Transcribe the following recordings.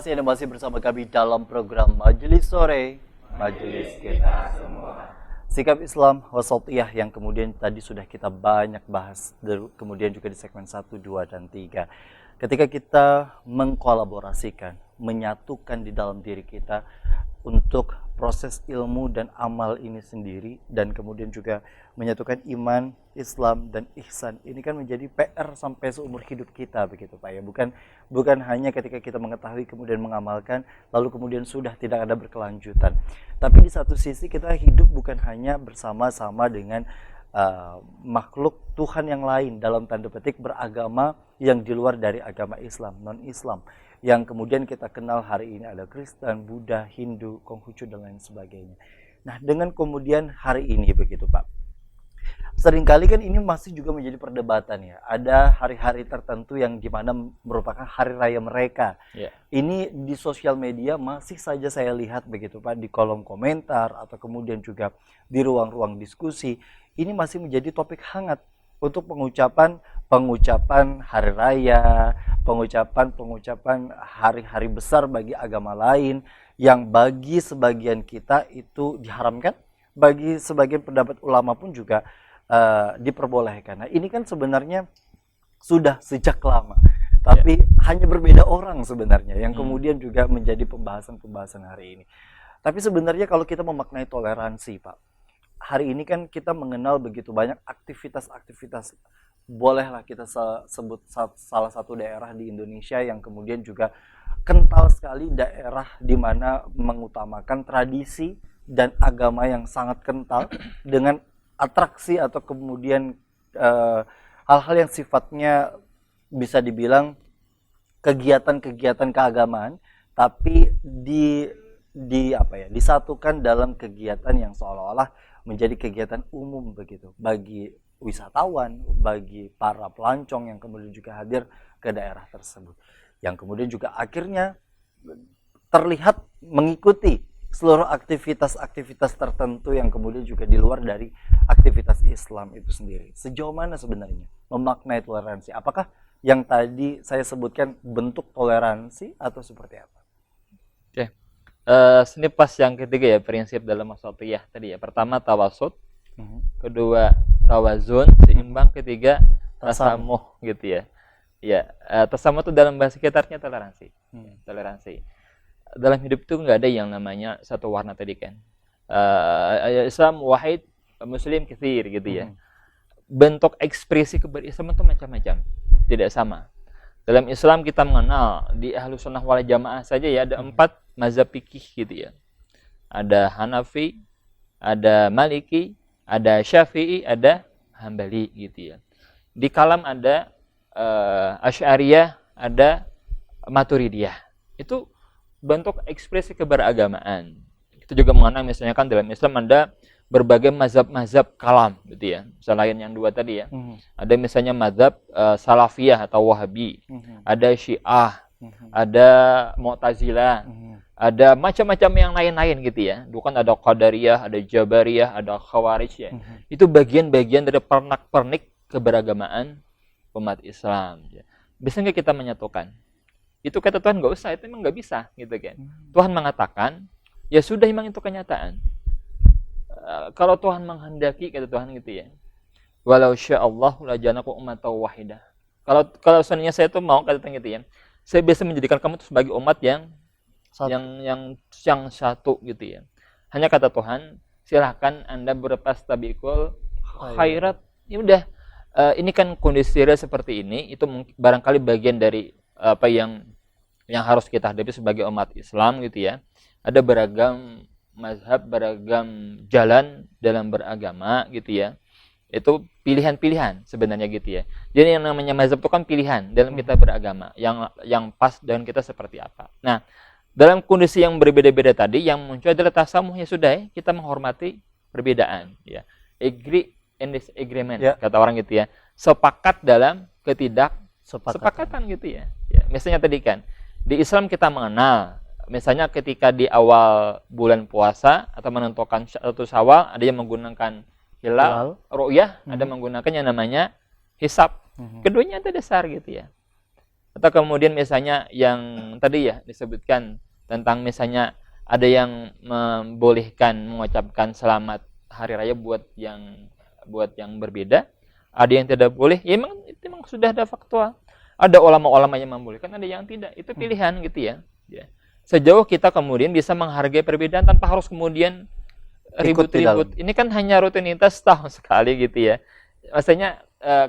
kasih Anda masih bersama kami dalam program Majelis Sore, Majelis kita semua. Sikap Islam Wasatiyah yang kemudian tadi sudah kita banyak bahas, kemudian juga di segmen 1, 2, dan 3. Ketika kita mengkolaborasikan, menyatukan di dalam diri kita untuk proses ilmu dan amal ini sendiri, dan kemudian juga menyatukan iman, Islam, dan ihsan, ini kan menjadi PR sampai seumur hidup kita, begitu Pak ya. Bukan hanya ketika kita mengetahui kemudian mengamalkan, lalu kemudian sudah tidak ada berkelanjutan. Tapi di satu sisi kita hidup bukan hanya bersama-sama dengan makhluk Tuhan yang lain, dalam tanda petik beragama yang di luar dari agama Islam, non-Islam, yang kemudian kita kenal hari ini ada Kristen, Buddha, Hindu, Konghucu, dan lain sebagainya. Nah, dengan kemudian hari ini begitu Pak, seringkali kan ini masih juga menjadi perdebatan ya. Ada hari-hari tertentu yang dimana merupakan hari raya mereka. Yeah. Ini di sosial media masih saja saya lihat begitu Pak, di kolom komentar atau kemudian juga di ruang-ruang diskusi, ini masih menjadi topik hangat untuk pengucapan hari raya, pengucapan hari-hari besar bagi agama lain yang bagi sebagian kita itu diharamkan, bagi sebagian pendapat ulama pun juga diperbolehkan. Nah, ini kan sebenarnya sudah sejak lama, tapi hanya berbeda orang sebenarnya yang kemudian juga menjadi pembahasan hari ini. Tapi sebenarnya kalau kita memaknai toleransi, Pak, hari ini kan kita mengenal begitu banyak aktivitas-aktivitas, bolehlah kita sebut salah satu daerah di Indonesia yang kemudian juga kental sekali, daerah di mana mengutamakan tradisi dan agama yang sangat kental dengan atraksi atau kemudian hal-hal yang sifatnya bisa dibilang kegiatan-kegiatan keagamaan, tapi disatukan dalam kegiatan yang seolah-olah menjadi kegiatan umum begitu bagi wisatawan, bagi para pelancong yang kemudian juga hadir ke daerah tersebut, yang kemudian juga akhirnya terlihat mengikuti seluruh aktivitas-aktivitas tertentu yang kemudian juga di luar dari aktivitas Islam itu sendiri. Sejauh mana sebenarnya memaknai toleransi? Apakah yang tadi saya sebutkan bentuk toleransi atau seperti apa? Oke. Sini pas yang ketiga ya, prinsip dalam wasatiyah tadi ya. Pertama tawasud, kedua tawazun, seimbang, ketiga tasamuh gitu ya. Ya, tasamuh itu dalam bahasa sekitarnya toleransi. Toleransi. Dalam hidup itu nggak ada yang namanya satu warna tadi kan. Islam wahid, Muslim katsir gitu ya. Bentuk ekspresi keberislaman itu macam-macam, tidak sama. Dalam Islam kita mengenal di Ahlus Sunnah wal Jamaah saja ya ada 4 mazhab fikih gitu ya. Ada Hanafi, ada Maliki, ada Syafi'i, ada Hambali gitu ya. Di kalam ada Asy'ariyah, ada Maturidiyah. Itu bentuk ekspresi keberagamaan. Kita juga mengenal misalnya kan dalam Islam ada berbagai mazhab-mazhab kalam gitu ya. Selain yang 2 tadi ya. Ada misalnya mazhab Salafiyah atau Wahabi, ada Syiah, ada Mu'tazilah, ada macam-macam yang lain-lain gitu ya. Bukan ada Qadariyah, ada Jabariyah, ada Khawarij ya. Itu bagian-bagian dari pernak-pernik keberagamaan umat Islam ya. Bisa nggak kita menyatukan? Itu kata Tuhan nggak usah, itu memang nggak bisa gitu kan. Tuhan mengatakan, ya sudah, memang itu kenyataan. Kalau Tuhan menghendaki, kata Tuhan gitu ya, walau sya'allahu laja'alakum ummatan wahidah. Kalau seandainya saya tuh mau, kata Tuhan gitu ya, saya biasa menjadikan kamu itu sebagai umat yang satu gitu ya. Hanya kata Tuhan, silahkan Anda berlepas tabiqul khairat. Ya udah, ini kan kondisi real seperti ini, itu barangkali bagian dari apa yang harus kita hadapi sebagai umat Islam gitu ya. Ada beragam mazhab, beragam jalan dalam beragama gitu ya. Itu pilihan-pilihan sebenarnya gitu ya. Jadi yang namanya mazhab itu kan pilihan dalam kita beragama, yang pas dengan kita seperti apa. Nah, dalam kondisi yang berbeda-beda tadi, yang muncul adalah tasamuh. Ya sudah ya, kita menghormati perbedaan ya. Agree in disagreement, kata orang gitu ya. Sepakat dalam ketidaksepakatan gitu ya. Ya, misalnya tadi kan di Islam kita mengenal, misalnya ketika di awal bulan puasa atau menentukan satu Syawal, ada yang menggunakan hilal, ru'yah, ada menggunakan yang namanya hisab. Keduanya ada dasar gitu ya. Atau kemudian misalnya yang tadi ya disebutkan tentang misalnya ada yang membolehkan mengucapkan selamat hari raya buat yang berbeda, ada yang tidak boleh. Ya memang itu memang sudah ada faktual. Ada ulama-ulama yang membolehkan, ada yang tidak. Itu pilihan gitu ya. Ya. Sejauh kita kemudian bisa menghargai perbedaan tanpa harus kemudian ribut-ribut. Ini kan hanya rutinitas setahun sekali gitu ya. Maksudnya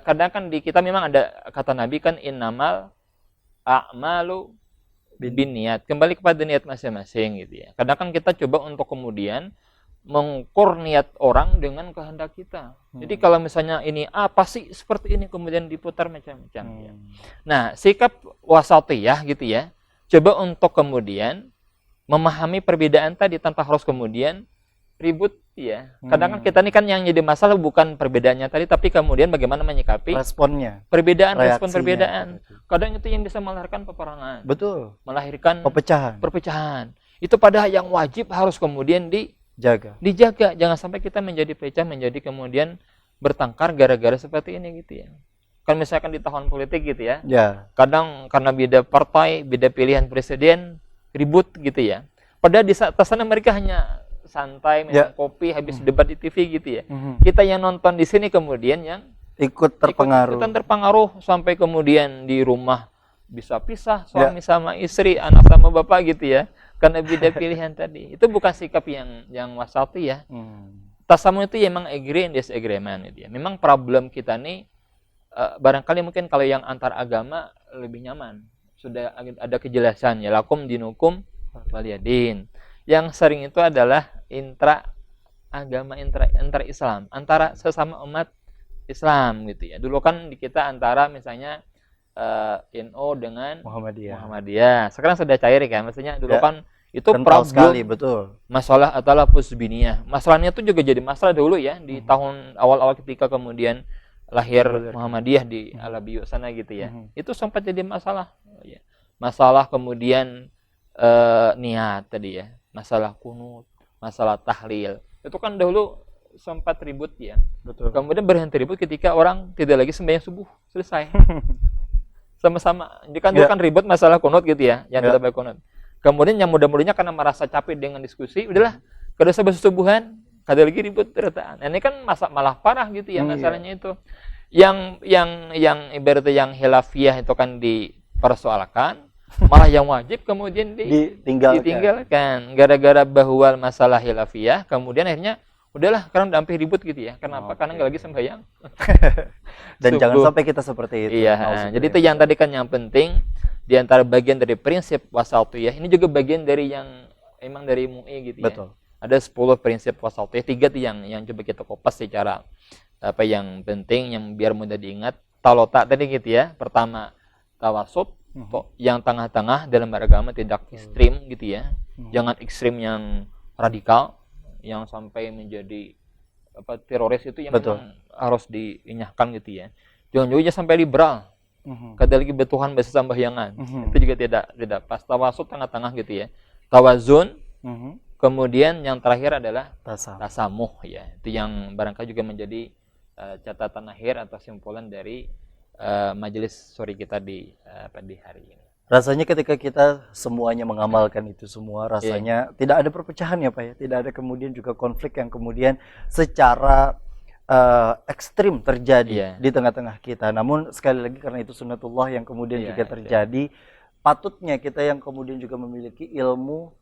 kadang kan di kita memang ada kata Nabi kan innamal a'malu binniyat. Kembali kepada niat masing-masing gitu ya. Kadang kan kita coba untuk kemudian mengukur niat orang dengan kehendak kita. Jadi kalau misalnya ini apa sih seperti ini kemudian diputar macam-macam ya. Nah, sikap wasatiyah gitu ya. Coba untuk kemudian memahami perbedaan tadi tanpa harus kemudian ribut ya. Kadang kan kita ini kan yang jadi masalah bukan perbedaannya tadi tapi kemudian bagaimana menyikapi responnya. Respon perbedaan. Kadang itu yang bisa melahirkan peperangan. Betul. Melahirkan perpecahan. Itu padahal yang wajib harus kemudian dijaga. Jangan sampai kita menjadi pecah, menjadi kemudian bertengkar gara-gara seperti ini gitu ya. Kan misalkan di tahun politik gitu ya. Ya. Kadang karena beda partai, beda pilihan presiden, ribut gitu ya. Padahal di atas sana mereka hanya santai, minum kopi, habis debat di TV gitu ya. Kita yang nonton di sini kemudian yang ikut terpengaruh sampai kemudian di rumah bisa pisah suami sama istri, anak sama bapak gitu ya. Karena beda pilihan tadi. Itu bukan sikap yang wasati ya. Tasamu itu memang agree and disagreement gitu ya. Memang problem kita nih barangkali mungkin kalau yang antar agama lebih nyaman. Sudah ada kejelasan ya lakum dinukum waliyadin. Yang sering itu adalah intra Islam, antara sesama umat Islam gitu ya. Dulu kan di kita antara misalnya NU dengan Muhammadiyah. Sekarang sudah cair kan, maksudnya dulu kan itu problem sekali, betul. Masalah adalah pusbiniyah. Masalahnya itu juga jadi masalah dulu ya di tahun awal-awal ketika kemudian lahir Muhammadiyah di Alabiyu sana gitu ya. Itu sempat jadi masalah. Masalah kemudian niat tadi ya, masalah kunut, masalah tahlil. Itu kan dahulu sempat ribut ya. Betul. Kemudian berhenti ribut ketika orang tidak lagi sembahyang subuh, selesai. Sama-sama. Jadi kan dulu kan ribut masalah kunut gitu ya, yang tidak baik kunut. Kemudian yang muda-mudanya karena merasa capek dengan diskusi, udahlah, kada usah subuhan, kada lagi ribut ternyata. Nah, ini kan malah parah gitu ya masalahnya itu. Yang ibaratnya yang khilafiyah itu kan dipersoalkan, malah yang wajib kemudian ditinggalkan. Gara-gara bahwa masalah khilafiyah, kemudian akhirnya udahlah sekarang udah hampir ribut gitu ya. Kenapa? Karena nggak lagi sembahyang. Dan jangan sampai kita seperti itu. Iya. Jadi itu yang tadi kan yang penting di antara bagian dari prinsip wasatiyah. Ini juga bagian dari yang emang dari MUI gitu ya. Betul. Ada 10 prinsip wasatiyah, 3 tuh yang coba kita kopas secara apa yang penting yang biar mudah diingat. Talota tadi gitu ya. Pertama tawasut, yang tengah-tengah dalam beragama, tidak ekstrim gitu ya. Jangan ekstrim yang radikal yang sampai menjadi teroris itu yang memang harus diinyahkan gitu ya. Jangan juga sampai liberal. Kada lagi bertuhan bahasa sembahyangan. Itu juga tidak pas. Tawasud tengah-tengah gitu ya. Tawazun. Kemudian yang terakhir adalah tasamuh ya. Itu yang barangkali juga menjadi catatan akhir atau simpulan dari majelis sore kita di hari ini. Rasanya ketika kita semuanya mengamalkan itu semua, rasanya tidak ada perpecahan ya Pak ya, tidak ada kemudian juga konflik yang kemudian secara ekstrim terjadi di tengah-tengah kita. Namun sekali lagi karena itu sunnatullah yang kemudian juga terjadi, patutnya kita yang kemudian juga memiliki ilmu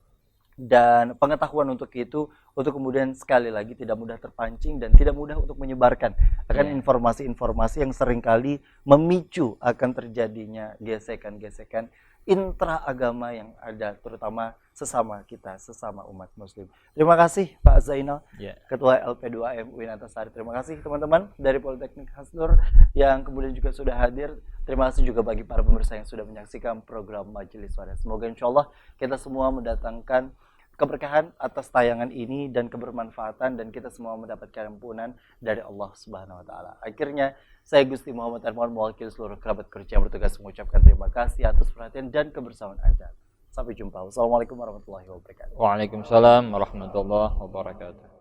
dan pengetahuan untuk itu, untuk kemudian sekali lagi tidak mudah terpancing dan tidak mudah untuk menyebarkan akan informasi-informasi yang seringkali memicu akan terjadinya gesekan-gesekan intra-agama yang ada, terutama sesama kita, sesama umat muslim. Terima kasih Pak Zainal, Ketua LP2M UIN Antasari. Terima kasih teman-teman dari Politeknik Hasnur yang kemudian juga sudah hadir. Terima kasih juga bagi para pemirsa yang sudah menyaksikan program Majelis Suara. Semoga insya Allah kita semua mendatangkan keberkahan atas tayangan ini dan kebermanfaatan, dan kita semua mendapatkan ampunan dari Allah Subhanahu wa taala. Akhirnya saya Gusti Muhammad Arman mewakili seluruh kerabat kerja yang bertugas mengucapkan terima kasih atas perhatian dan kebersamaan Anda. Sampai jumpa. Wassalamualaikum warahmatullahi wabarakatuh. Waalaikumsalam warahmatullahi wabarakatuh.